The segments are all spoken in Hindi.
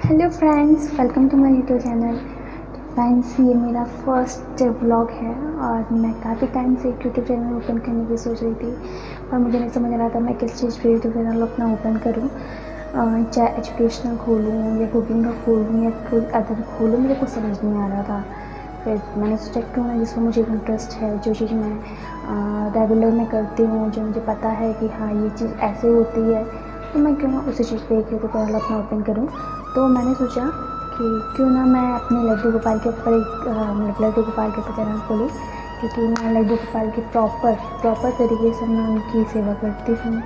Hello friends, welcome to my YouTube channel. Friends, ये मेरा फर्स्ट व्लॉग है और मैं काफ़ी टाइम से एक यूट्यूब चैनल ओपन करने की सोच रही थी, पर मुझे नहीं समझ रहा था मैं किस चीज़ पे यूट्यूब चैनल अपना ओपन करूँ। चाहे एजुकेशनल खोलूँ या कुकिंग का खोलूँ या कोई अदर खोलूँ, मुझे कुछ समझ नहीं आ रहा था। फिर मैंने सोचा क्यों ना जिसमें मुझे इंटरेस्ट है, जो चीज़ मैं रेगुलर में करती हूँ, जो मुझे पता है कि हाँ ये चीज़ ऐसे होती है, तो मैं क्यों ना उसी चीज़ पे एक यूट्यूब चैनल अपना ओपन करूँ। तो मैंने सोचा कि क्यों ना मैं अपने लड्डू गोपाल के ऊपर एक लड्डू गोपाल के ऊपर चैनल खोलूँ, क्योंकि मैं लड्डू गोपाल की प्रॉपर तरीके से मैं उनकी सेवा करती हूँ,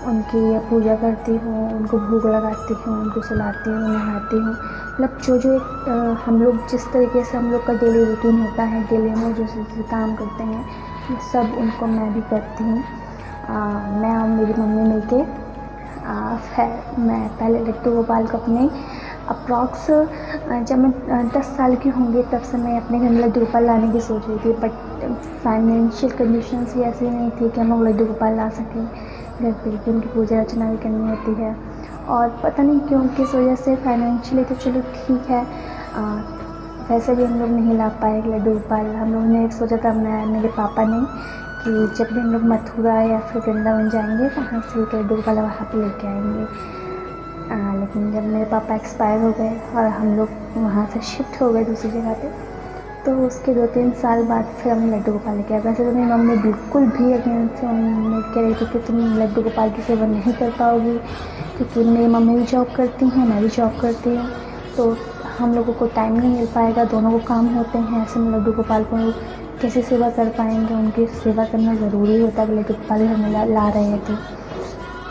उनकी पूजा करती हूँ, उनको भोग लगाती हूँ, उनको सुलाती हूँ, नहाती हूँ। मतलब जो एक हम लोग जिस तरीके से हम लोग का डेली रूटीन होता है, डेली में जो काम करते हैं, ये सब उनको मैं भी करती हूँ। मैं और मेरी मम्मी मिलके मैं पहले लड्डू गोपाल को अपने अप्रॉक्स जब मैं 10 साल की होंगी तब से मैं अपने घर में लड्डू गोपाल लाने की सोच रही थी, बट फाइनेंशियल कंडीशंस भी ऐसी नहीं थी कि हम लोग लड्डू गोपाल ला सकें। घर पे भी उनकी पूजा अर्चना भी करनी होती है और पता नहीं क्यों किस वजह से फाइनेंशियली तो चलो ठीक है, वैसे भी हम लोग नहीं ला पाए लड्डू गोपाल। हम लोग ने सोचा था, मैं मेरे पापा ने, कि जब भी हम लोग मथुरा या फिर वृंदावन जाएंगे वहाँ से एक लड्डू गोपाल वहाँ पे लेके आएंगे। लेकिन जब मेरे पापा एक्सपायर हो गए और हम लोग वहाँ से शिफ्ट हो गए दूसरी जगह पे, तो उसके 2-3 साल बाद फिर हमने लड्डू गोपाल लेके आए। वैसे तो मेरी मम्मी बिल्कुल भी अगेंस्ट से कह रही थी कि तुम लड्डू गोपाल की सेवा नहीं कर पाओगी, क्योंकि मेरी मम्मी भी जॉब करती हैं, मैं भी जॉब करती हूँ, तो हम लोगों को टाइम नहीं मिल पाएगा, दोनों को काम होते हैं, ऐसे में लड्डू गोपाल को कैसे सेवा कर पाएंगे। उनकी सेवा करना ज़रूरी होता है, लड्डू गोपाल घर में ला रहे थे।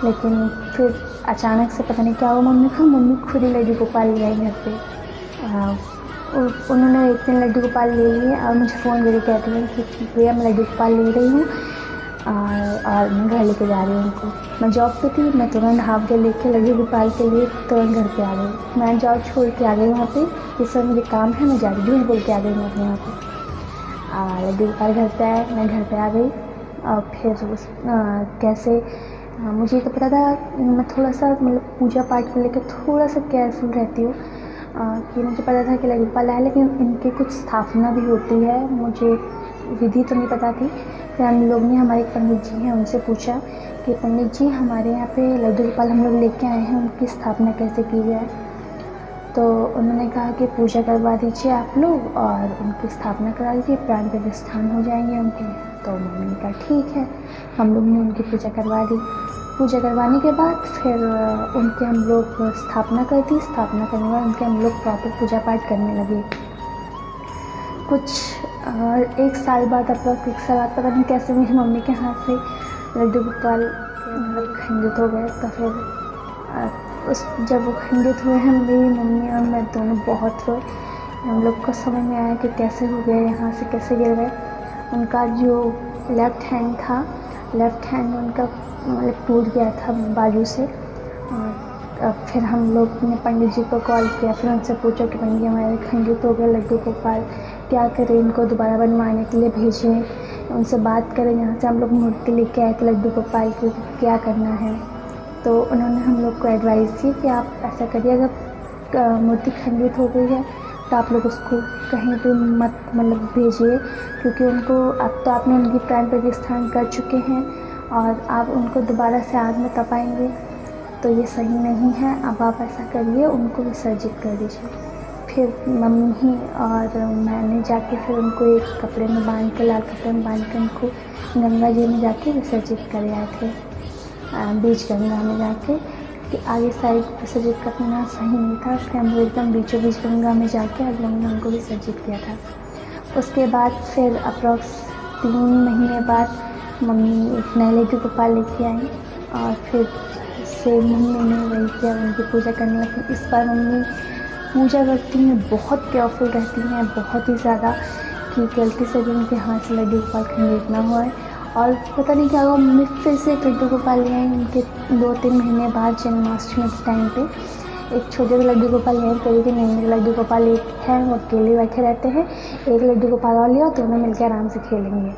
लेकिन फिर अचानक से पता नहीं क्या हुआ, मम्मी खुद ही लड्डू गोपाल ले आई घर पे। उन्होंने एक दिन लड्डू गोपाल ले लिए और मुझे फ़ोन करके कहती हैं कि भैया मैं लड्डू गोपाल ले रही हूँ और मैं घर लेके जा रही हूँ उनको। मैं जॉब पे थी, मैं तुरंत हाफ डे लेके लड्डू गोपाल के लिए तुरंत घर पे आ गई। मैं जॉब छोड़ के आ गई वहाँ पे कि सर मुझे काम है, मैं जा रही, झूठ बोल के आ गई मैं अपने यहाँ पे। लड्डू गोपाल घर पे आए, मैं घर पे आ गई और फिर कैसे मुझे तो पता था, मैं थोड़ा सा मतलब पूजा पाठ को लेकर थोड़ा सा केयरफुल रहती हूँ, कि मुझे पता था कि लड्डू गोपाल है, लेकिन इनकी कुछ स्थापना भी होती है, मुझे विधि तो नहीं पता थी। फिर हम लोग ने, हमारे एक पंडित जी हैं, उनसे पूछा कि पंडित जी हमारे यहाँ पे लड्डू गोपाल हम लोग लेके आए हैं, उनकी स्थापना कैसे की जाए। तो उन्होंने कहा कि पूजा करवा दीजिए आप लोग और उनकी स्थापना करा दीजिए, प्राण प्रतिष्ठान हो जाएंगे उनके। तो मम्मी ने कहा ठीक है, हम लोग ने उनकी पूजा करवा दी। पूजा करवाने के बाद फिर उनके हम लोग स्थापना कर दी। स्थापना करने के बाद उनके हम लोग प्रॉपर पूजा पाठ करने लगे। कुछ 1 साल बाद, अप्रॉक्स 1 साल बाद, पता नहीं कैसे मेरी मम्मी के हाथ से लड्डू गोपाल मतलब खंडित हो गए। तो फिर जब वो खंडित हुए हैं, मेरी मम्मी और मैं दोनों बहुत रोए। हम लोग को समझ में आया कि कैसे हो गए, यहाँ से कैसे गिर गए। उनका जो लेफ़्ट हैंड था, लेफ़्ट हैंड उनका मतलब टूट गया था बाजू से। और फिर हम लोग ने पंडित जी को कॉल किया, फिर उनसे पूछा कि पंडित जी हमारे खंडित हो गए लड्डू गोपाल, क्या करें, इनको दोबारा बनवाने के लिए भेजें, उनसे बात करें, यहाँ से हम लोग मूर्ति लेके आए थे लड्डू गोपाल की, क्या करना है। तो उन्होंने हम लोग को एडवाइस दी कि आप ऐसा करिए, अगर मूर्ति खंडित हो गई है तो आप लोग उसको कहीं भी मत मतलब भेजिए, क्योंकि उनको अब तो आपने उनकी प्राण प्रतिष्ठान कर चुके हैं और आप उनको दोबारा से आग में तपाएंगे तो ये सही नहीं है। अब आप ऐसा करिए, उनको विसर्जित कर दीजिए। फिर मम्मी ही और मैंने जाके फिर उनको एक कपड़े में बांध के, लाल कपड़े में बांध के उनको गंगा जी में जाके विसर्जित कर आए थे, बीच गंगा में जाके, कि आगे साइड विसर्जित करना सही नहीं था। फिर हम लोग एकदम बीचों बीच गंगा में जाके हम लोगों ने उनको विसर्जित किया था। उसके बाद फिर अप्रॉक्स 3 महीने बाद मम्मी एक नए लड्डू गोपाल लेके आई और फिर से मम्मी ने वही किया, उनकी पूजा करने लगी। इस बार मम्मी पूजा करती हैं, बहुत केयरफुल रहती हैं, बहुत ही ज़्यादा, कि गलती से भी उनके हाथ से लड्डू गोपाल खंडित ना हुआ है। और पता नहीं क्या हुआ, मम्मी फिर से एक लड्डू गोपाल ले आई उनके 2-3 महीने बाद, जन्माष्टमी के टाइम पे। एक छोटे से लड्डू गोपाल ले आई, कही कि नहीं, मेरे लड्डू गोपाल एक है, वो अकेले बैठे रहते हैं, एक लड्डू गोपाल और लिया, दोनों मिलकर आराम से खेलेंगे।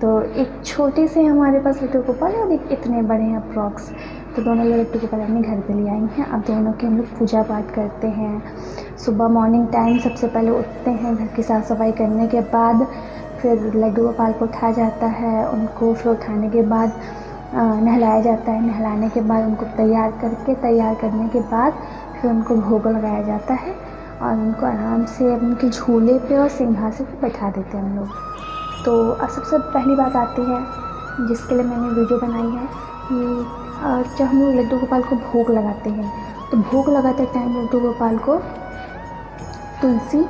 तो एक छोटे से हमारे पास लड्डू गोपाल है और एक इतने बड़े हैं अप्रॉक्स। तो दोनों लोग लड्डू गोपाल अपने घर पे ले आई हैं। अब दोनों की हम लोग पूजा पाठ करते हैं। सुबह मॉर्निंग टाइम सबसे पहले उठते हैं, घर की साफ़ सफाई करने के बाद फिर लड्डू गोपाल को उठाया जाता है। उनको फिर उठाने के बाद नहलाया जाता है। नहलाने के बाद उनको तैयार करने के बाद फिर उनको भोग लगाया जाता है और उनको आराम से उनके झूले पे और सिंहासन पे बैठा देते हैं हम लोग। तो अब सबसे पहली बात आती है जिसके लिए मैंने वीडियो बनाई है कि जब हम लोग लड्डू गोपाल को भोग लगाते हैं तो भोग लगाते टाइम लड्डू गोपाल को तुलसी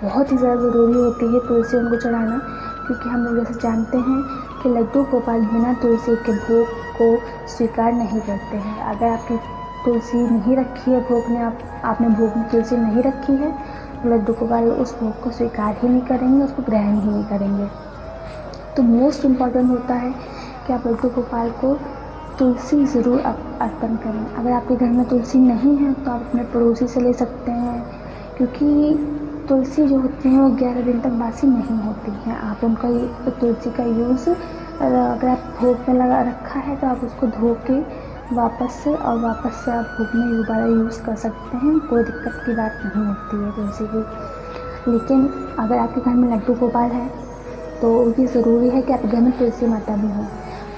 बहुत ही ज़्यादा ज़रूरी होती है, तुलसी उनको चढ़ाना, क्योंकि हम लोग जैसे जानते हैं कि लड्डू गोपाल बिना तुलसी के भोग को स्वीकार नहीं करते हैं। अगर आपकी तुलसी नहीं रखी है भोग में, आपने भोग में तुलसी नहीं रखी है तो लड्डू गोपाल उस भोग को स्वीकार ही नहीं करेंगे, उसको ग्रहण ही नहीं करेंगे। तो मोस्ट इम्पॉर्टेंट होता है कि आप लड्डू गोपाल को तुलसी ज़रूर अर्पण करें। अगर आपके घर में तुलसी नहीं है तो आप अपने पड़ोसी से ले सकते हैं, क्योंकि तुलसी जो होती है वो 11 दिन तक बासी नहीं होती हैं। आप उनका तुलसी का यूज़ अगर आप भोग में लगा रखा है तो आप उसको धो के वापस से आप भोग में दोबारा यूज़ कर सकते हैं, कोई दिक्कत की बात नहीं होती है तुलसी की। लेकिन अगर आपके घर में लड्डू गोपाल है तो ये ज़रूरी है कि आपके घर में तुलसी माता भी हो,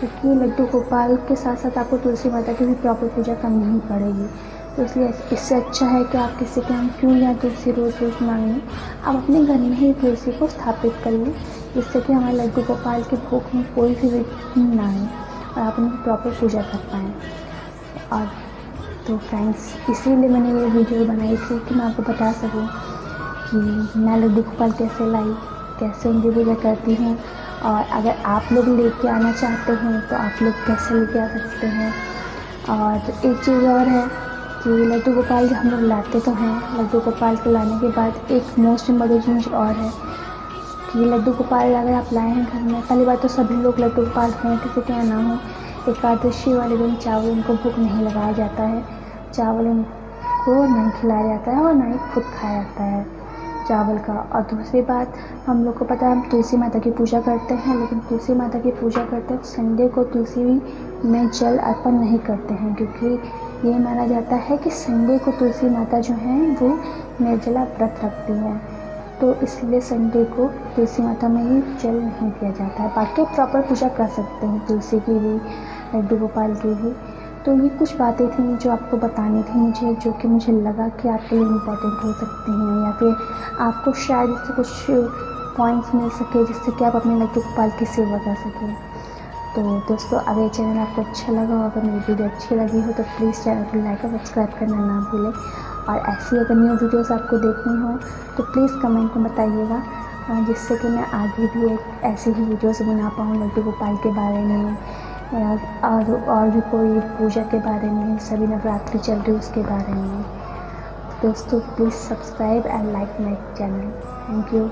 क्योंकि लड्डू गोपाल के साथ साथ आपको तुलसी माता की भी प्रॉपर पूजा करनी ही पड़ेगी। तो इसलिए इससे अच्छा है कि आप किसी के यहाँ क्यों या तुलसी रोज़ मांगें, आप अपने घर में ही तुलसी को स्थापित कर लें, जिससे कि हमारे लड्डू गोपाल के भोग में कोई भी विघ्न ना आए और आप उनकी प्रॉपर पूजा कर पाएँ। और तो फ्रेंड्स, इसीलिए मैंने ये वीडियो बनाई थी कि मैं आपको बता सकूं कि मैं लड्डू गोपाल कैसे लाई, कैसे उनकी पूजा करती हूँ, और अगर आप लोग लेके आना चाहते हैं तो आप लोग कैसे लेके आ सकते हैं। और एक चीज़ और है कि लड्डू गोपाल हम लोग लाते तो हैं, लड्डू गोपाल को लाने के बाद एक मोस्ट इम्पॉर्टेंट चीज़ और है कि लड्डू गोपाल अगर आप लाए हैं घर में, पहली बात तो सभी लोग लड्डू गोपाल हों किसी के यहाँ ना हो, एकादशी वाले दिन चावल उनको भोग नहीं लगाया जाता है, चावल उनको नहीं खिलाया जाता है और ना ही खुद खाया जाता है चावल का। और दूसरी बात, हम लोग को पता है हम तुलसी माता की पूजा करते हैं, लेकिन तुलसी माता की पूजा करते हैं संडे को तुलसी में जल अर्पण नहीं करते हैं, क्योंकि ये माना जाता है कि संडे को तुलसी माता जो हैं वो निर्जला व्रत रखती हैं, तो इसलिए संडे को तुलसी माता में ही जल नहीं दिया जाता है। बाकी प्रॉपर पूजा कर सकते हैं तुलसी की भी, लड्डू गोपाल की भी। तो ये कुछ बातें थी जो आपको बतानी थी मुझे, जो कि मुझे लगा कि आपके लिए इम्पोर्टेंट हो सकती हैं, या फिर आपको शायद इससे कुछ पॉइंट्स मिल सके जिससे कि आप अपने लड्डू गोपाल की सेवा कर सकें। तो दोस्तों, अगर चैनल आपको अच्छा लगा हो, अगर मेरी वीडियो अच्छी लगी हो तो प्लीज़ चैनल को लाइक और सब्सक्राइब करना ना भूलें। और ऐसी अगर न्यू वीडियोस आपको देखनी हो तो प्लीज़ कमेंट में बताइएगा, जिससे कि मैं आगे भी एक ऐसी ही वीडियोस बना पाऊँ लड्डू गोपाल के बारे में, और भी कोई पूजा के बारे में, सभी नवरात्रि चल रही उसके बारे में। दोस्तों, please subscribe and like my channel. Thank you.